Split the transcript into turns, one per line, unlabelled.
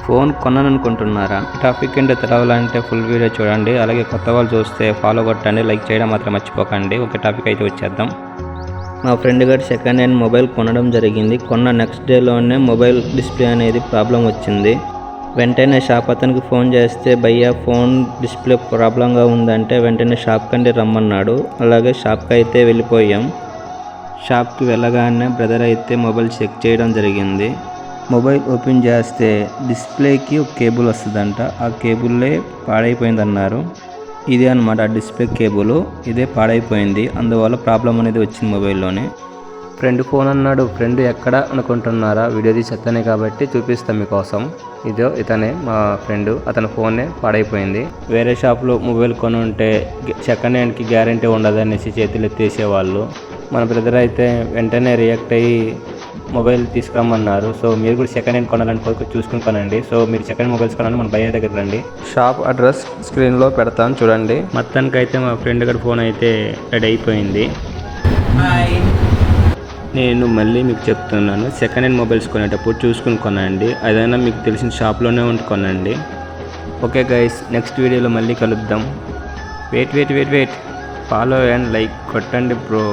Phone కొనాలనుకుంటున్నారా? Topic ఏంటో తెలవాలంటే full video చూడండి. అలాగే కొత్త వాళ్ళు చూస్తే ఫాలో కొట్టండి, లైక్ చేయడం మాత్రం మర్చిపోకండి. ఒక టాపిక్ అయితే వచ్చేద్దాం. మా ఫ్రెండ్ గారు సెకండ్ హ్యాండ్ మొబైల్ కొనడం జరిగింది. కొన్న నెక్స్ట్ డేలోనే మొబైల్ డిస్ప్లే అనేది ప్రాబ్లం వచ్చింది. వెంటనే షాప్ అతనికి ఫోన్ చేస్తే భయ్యా ఫోన్ డిస్ప్లే ప్రాబ్లంగా ఉందంటే వెంటనే షాప్ కంటే రమ్మన్నాడు. అలాగే షాప్కి అయితే వెళ్ళిపోయాం. షాప్కి వెళ్ళగానే బ్రదర్ అయితే మొబైల్ చెక్ చేయడం జరిగింది. మొబైల్ ఓపెన్ చేస్తే డిస్ప్లేకి ఒక కేబుల్ వస్తుందంట. ఆ కేబుల్లే పాడైపోయిందన్నారు. ఇదే అనమాట డిస్ప్లే కేబుల్, ఇదే పాడైపోయింది. అందువల్ల ప్రాబ్లం అనేది వచ్చింది మొబైల్లోనే. ఫ్రెండ్ ఫోన్ అన్నాడు. ఫ్రెండ్ ఎక్కడ అనుకుంటున్నారా? వీడియో తీసి ఎత్తనే కాబట్టి చూపిస్తాం మీకోసం. ఇదో ఇతనే మా ఫ్రెండ్, అతని ఫోనే పాడైపోయింది. వేరే షాప్లో మొబైల్ కొని ఉంటే సెకండ్ హ్యాండ్కి గ్యారంటీ ఉండదనేసి చేతులు ఎత్తేసేవాళ్ళు. మన బ్రదర్ అయితే వెంటనే రియాక్ట్ అయ్యి మొబైల్ తీసుకురమ్మన్నారు. సో మీరు కూడా సెకండ్ హ్యాండ్ కొనాలని చూసుకుని కొనండి. సో మీరు సెకండ్ హ్యాండ్ మొబైల్స్ కొనాలని మన భయ్య దగ్గర రండి. షాప్ అడ్రస్ స్క్రీన్లో పెడతాను చూడండి. మొత్తానికి అయితే మా ఫ్రెండ్ గారి ఫోన్ అయితే రెడీ అయిపోయింది. నేను మళ్ళీ మీకు చెప్తున్నాను, సెకండ్ హ్యాండ్ మొబైల్స్ కొనేటప్పుడు చూసుకుని కొనండి. అదైనా మీకు తెలిసిన షాప్లోనే ఉండి కొనండి. ఓకే గైస్, నెక్స్ట్ వీడియోలో మళ్ళీ కలుద్దాం. వెయిట్ ఫాలో అండ్ లైక్ కొట్టండి బ్రో.